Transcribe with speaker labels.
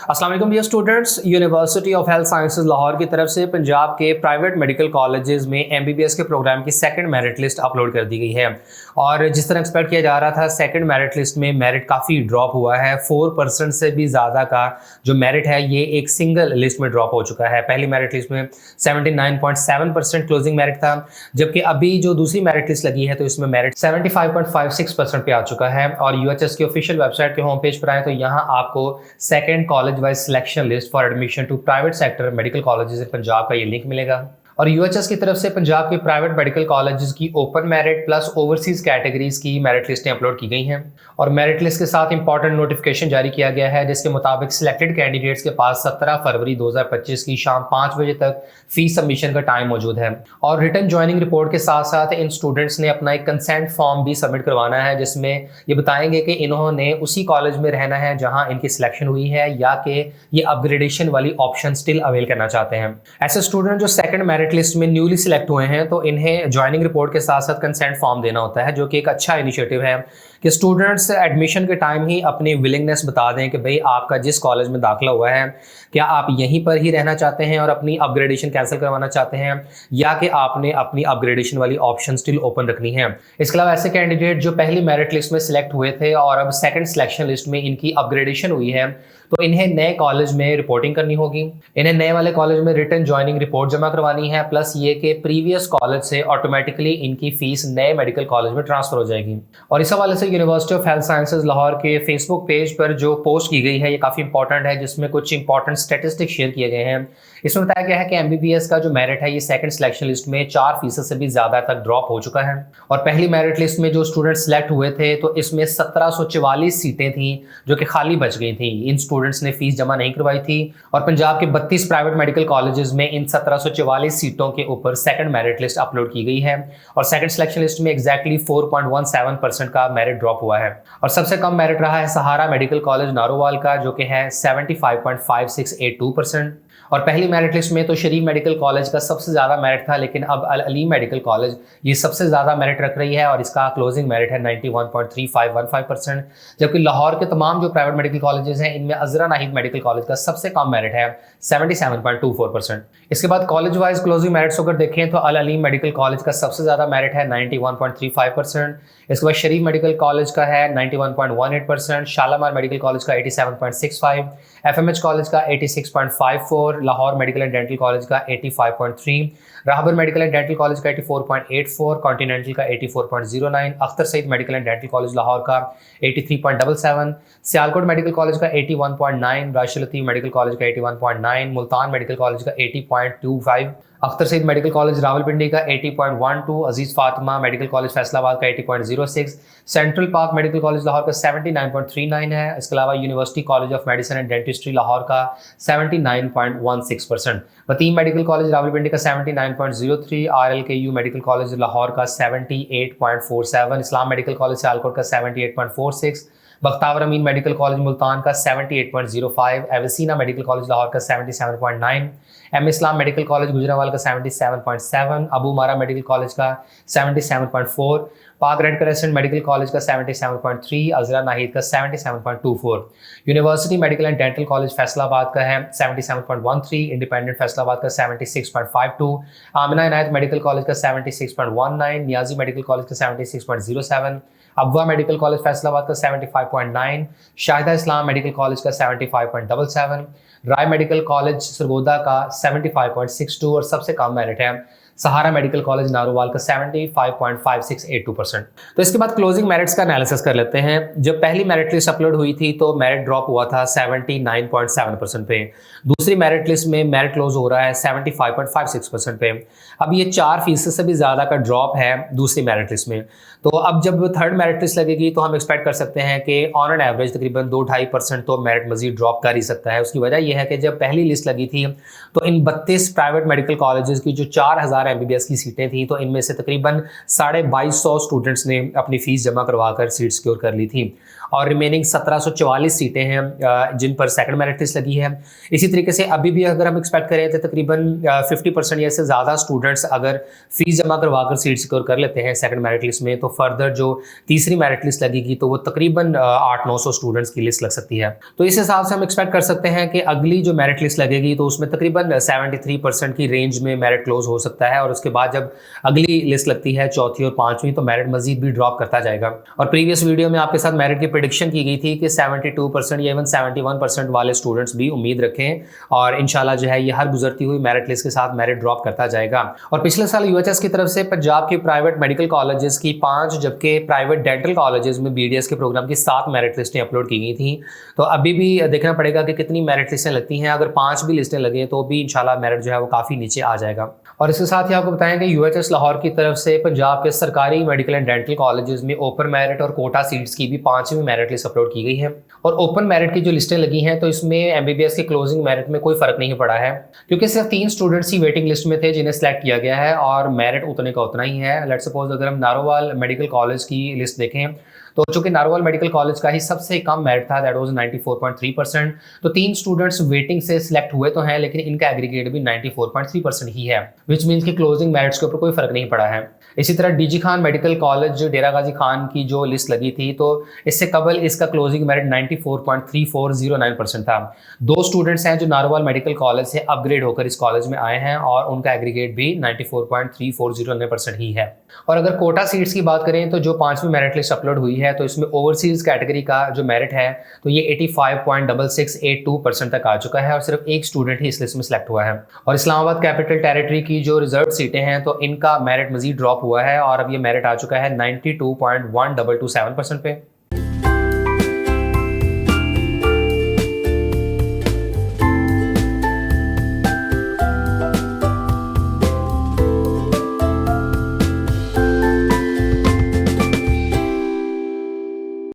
Speaker 1: अस्सलाम वालेकुम dear students. University of health sciences Lahore की तरफ से पंजाब के प्राइवेट मेडिकल कॉलेजेस में एमबीबीएस के प्रोग्राम की सेकंड मेरिट लिस्ट अपलोड कर दी गई है। और जिस तरह एक्सपेक्ट किया जा रहा था, सेकंड मेरिट लिस्ट में मेरिट काफ़ी ड्रॉप हुआ है। 4% से भी ज़्यादा का जो मेरिट है ये एक सिंगल लिस्ट में ड्रॉप हो चुका है। पहली मेरिट लिस्ट में 79.7% क्लोजिंग मेरिट था, जबकि अभी जो दूसरी मेरिट लिस्ट लगी है तो इसमें मेरिट 75.56% पे आ चुका है। और यूएचएस की ऑफिशियल वेबसाइट के होम पेज पर आए तो यहाँ आपको second college wise selection list for admission to private sector medical colleges in Punjab का ये लिंक मिलेगा। और यूएचएस की तरफ से पंजाब के प्राइवेट मेडिकल कॉलेजेस की open merit plus overseas categories की मेरिट लिस्टें अपलोड की गई हैं। और मेरिट लिस्ट के साथ इंपॉर्टेंट नोटिफिकेशन जारी किया गया है, जिसके मुताबिक सिलेक्टेड कैंडिडेट्स के पास 17 फरवरी 2025 की शाम 5 बजे तक फीस सबमिशन का टाइम मौजूद है। और रिटन ज्वाइनिंग रिपोर्ट के साथ साथ इन स्टूडेंट्स ने अपना एक कंसेंट फॉर्म भी सबमिट करवाना है, जिसमें ये बताएंगे कि इन्होंने उसी कॉलेज में रहना है जहां इनकी सिलेक्शन हुई है, या कि ये अपग्रेडेशन वाली ऑप्शन स्टिल अवेल करना चाहते हैं। ऐसे स्टूडेंट जो सेकंड मेरिट लिस्ट में न्यूली सिलेक्ट हुए हैं तो इन्हें ज्वाइनिंग रिपोर्ट के साथ साथ कंसेंट फॉर्म देना होता है, जो कि एक अच्छा इनिशिएटिव है कि स्टूडेंट्स एडमिशन के टाइम ही अपनी विलिंगनेस बता दें कि भाई आपका जिस कॉलेज में दाखिला हुआ है क्या आप यहीं पर ही रहना चाहते हैं और अपनी अपग्रेडेशन कैंसिल करवाना चाहते हैं, या कि आपने अपनी अपग्रेडेशन वाली ऑप्शन स्टिल ओपन रखनी है। इसके अलावा ऐसे कैंडिडेट जो पहली मेरिट लिस्ट में सिलेक्ट हुए थे और अब सेकंड सिलेक्शन लिस्ट में इनकी अपग्रेडेशन हुई है तो इन्हें नए कॉलेज में रिपोर्टिंग करनी होगी। इन्हें नए वाले कॉलेज में रिटन ज्वाइनिंग रिपोर्ट जमा करवानी है, प्लस ये कि प्रीवियस कॉलेज से ऑटोमेटिकली इनकी फीस नए मेडिकल कॉलेज में ट्रांसफर हो जाएगी। और इस हवाले से university of health sciences Lahore के फेसबुक पेज पर जो पोस्ट की गई है ये काफ़ी इंपॉर्टेंट है, जिसमें कुछ इंपॉर्टेंट स्टेटिस्टिक्स शेयर किए गए हैं। इसमें बताया गया है कि एमबीबीएस का जो मेरिट है ये सेकंड सिलेक्शन लिस्ट में 4% से भी ज़्यादा तक ड्रॉप हो चुका है। और पहली मेरिट लिस्ट में जो स्टूडेंट सिलेक्ट हुए थे तो इसमें 1744 सीटें थी जो कि खाली बच गई थी। इन स्टूडेंट्स ने फीस जमा नहीं करवाई थी और पंजाब के 32 प्राइवेट मेडिकल कॉलेजेस में इन 1744 सीटों के ऊपर सेकंड मेरिट लिस्ट अपलोड की गई है। और सेकंड सिलेक्शन लिस्ट में एग्जैक्टली 4.17% का मेरिट ड्रॉप हुआ है। और सबसे कम मेरिट रहा है सहारा मेडिकल कॉलेज नारोवाल का, जो कि है 75.5682%। और पहली मेरिट लिस्ट में तो शरीफ मेडिकल कॉलेज का सबसे ज़्यादा मेरिट था, लेकिन अब अल अलीम मेडिकल कॉलेज ये सबसे ज़्यादा मेरिट रख रही है और इसका क्लोजिंग मेरिट है 91.3515%। जबकि लाहौर के तमाम जो प्राइवेट मेडिकल कॉलेजेस हैं इनमें अजरा नाहिद मेडिकल कॉलेज का सबसे कम मेरिट है 77.24%। इसके बाद कॉलेज वाइज क्लोजिंग मेरिट्स अगर देखें तो अल अलीम मेडिकल कॉलेज का सबसे ज़्यादा मेरिट है 91.35%। इसके बाद शरीफ मेडिकल कॉलेज का है 91.18%, शालामार मेडिकल कॉलेज का 87.65, एफएमएच कॉलेज का 86.54, Lahore medical and dental college का 85.3, Rahbar medical and dental college का 84.84, कॉन्टिनेंटल का 84.09, Akhtar Saeed medical and dental college Lahore का 83.77, सियालकोट मेडिकल कॉलेज का 81.9, राशिद लतीफ़ मेडिकल कॉलेज का 81.9, मुल्तान मेडिकल कॉलेज का 80.25, अख्तर सईद मेडिकल कॉलेज रावलपिंडी का 80.12, अजीज़ फातिमा मेडिकल कॉलेज फैसलाबाद का 80.06, central park medical college Lahore का 79.39 है। इसके अलावा university college of medicine and dentistry Lahore का 79.16%, वतीम मेडिकल कॉलेज रावलपिंडी का 79.03, RLKU मेडिकल कॉलेज लाहौर का 78.47, इस्लाम मेडिकल कॉलेज सियालकोट का 78.46, बख्तावर अमीन मेडिकल कॉलेज मुल्तान का 78.05, एवसीना मेडिकल कॉलेज लाहौर का 77.9, एम इस्लाम मेडिकल कॉलेज गुजरावाल का 77.7, अबू मारा मेडिकल कॉलेज का 77.4, पाक रेड क्रेसेंट मेडिकल कॉलेज का 77.3, अजरा नाहिद का 77.24, university medical and dental college Faisalabad का है 77.13, इंडिपेंडेंट फैसलाबाद का 76.52, आमिना इनायत मेडिकल कॉलेज का 76.19, नियाजी मेडिकल कॉलेज का 76.07, अबवा मेडिकल कॉलेज फैसलाबाद का 75.9, शाहिदा इस्लाम मेडिकल कॉलेज का 75.77, राय मेडिकल कॉलेज सरगोदा का 75.62 और सबसे कम मेरिट है सहारा मेडिकल कॉलेज नारोवाल का 75.5682%। तो इसके बाद क्लोजिंग मेरिट्स का एनालिसिस कर लेते हैं। जब पहली मेरिट लिस्ट अपलोड हुई थी तो मेरिट ड्रॉप हुआ था 79.7% पे। दूसरी मेरिट लिस्ट में मेरिट क्लोज हो रहा है 75.56% पे। अब ये 4% से भी ज़्यादा का ड्रॉप है दूसरी मेरिट लिस्ट में। तो अब जब थर्ड मेरिट लिस्ट लगेगी तो हम एक्सपेक्ट कर सकते हैं कि ऑन एन एवरेज तकरीबन 2-2.5% तो मेरिट मजीद ड्रॉप कर ही सकता है। उसकी वजह यह है कि जब पहली लिस्ट लगी थी तो इन 32 प्राइवेट मेडिकल कॉलेजेस की जो 4000 MBBS की सीटें थी, तो इनमें से तकरीबन 2250 स्टूडेंट्स ने अपनी फ़ीस जमा करवाकर सीट सिक्योर कर ली थी और रिमेनिंग 1744 सीटें हैं जिन पर सेकंड मेरिट लिस्ट लगी है। इसी तरीके से अभी भी अगर हम एक्सपेक्ट करें तो तकरीबन 50% या से ज़्यादा स्टूडेंट्स अगर फ़ीस जमा करवाकर सीट सिक्योर कर लेते हैं सेकंड मेरिट लिस्ट में, तो फर्दर जो तीसरी मेरिट लिस्ट लगेगी तो वो तकरीबन 800-900 स्टूडेंट्स की लिस्ट लग सकती है। तो इस हिसाब से हम एक्सपेक्ट कर सकते हैं कि अगली जो मेरिट लिस्ट लगेगी तो उसमें तकरीबन 73% की रेंज में मेरिट क्लोज हो सकता है और उसके बाद जब अगली लिस्ट लगती है चौथी और पांचवी तो मेरिट मजीद भी ड्रॉप करता जाएगा। और प्रीवियस वीडियो में आपके साथ मेरिट की प्रेडिक्शन की गई थी कि 72% या इवन 71% वाले स्टूडेंट्स भी उम्मीद रखें और इंशाल्लाह जो है ये हर गुजरती हुई मेरिट लिस्ट के साथ मेरिट ड्रॉप करता जाएगा। और पिछले साल UHS की तरफ से पंजाब के प्राइवेट मेडिकल कॉलेजेस की 5 जबकि प्राइवेट डेंटल कॉलेजेस में BDS के प्रोग्राम की 7 मेरिट लिस्टें अपलोड की गई थी। तो अभी भी देखना पड़ेगा कि कितनी मेरिट लिस्टें लगती हैं। अगर 5 भी लिस्टें लगे तो भी इंशाल्लाह मेरिट जो है वो काफ़ी नीचे आ जाएगा। और इसके साथ ही आपको बताएं कि UHS लाहौर की तरफ से पंजाब के सरकारी मेडिकल एंड डेंटल कॉलेजेस में ओपन मेरिट और कोटा सीट्स की भी 5वीं मेरिट लिस्ट अपलोड की गई है। और ओपन मेरिट की जो लिस्टें लगी हैं तो इसमें MBBS के क्लोजिंग मेरिट में कोई फर्क नहीं पड़ा है क्योंकि सिर्फ 3 स्टूडेंट्स ही वेटिंग लिस्ट में थे जिन्हें सेलेक्ट किया गया है और मेरिट उतने का उतना ही है। लेट्स सपोज अगर हम नारोवाल मेडिकल कॉलेज की लिस्ट देखें तो चूंकि नारोवाल मेडिकल कॉलेज का ही सबसे कम मेरिट था, दैट वाज 94.3%, तो 3 स्टूडेंट्स वेटिंग से सिलेक्ट हुए तो हैं लेकिन इनका एग्रीगेट भी 94.3% ही है, विच मीन्स कि क्लोजिंग मेरिट्स के ऊपर कोई फर्क नहीं पड़ा है। इसी तरह DG खान मेडिकल कॉलेज डेरा गाजी खान की जो लिस्ट लगी थी तो इससे कबल इसका क्लोजिंग मेरिट 94.3409% था। 2 स्टूडेंट्स हैं जो नारोवाल मेडिकल कॉलेज से अपग्रेड होकर इस कॉलेज में आए हैं और उनका एग्रीगेट भी 94.3409% ही है। और अगर कोटा सीट्स की बात करें तो जो 5वीं मेरिट लिस्ट अपलोड हुई है तो इसमें ओवरसीज कैटेगरी का जो मेरिट है तो ये 85.6682% तक आ चुका है और सिर्फ एक स्टूडेंट ही इस लिस्ट में सिलेक्ट हुआ है। और इस्लामाबाद कैपिटल टेरिटरी की जो रिजर्व सीटें हैं तो इनका मेरिट मजीद ड्रॉप हुआ है और अब ये मेरिट आ चुका है 92.1227% पे।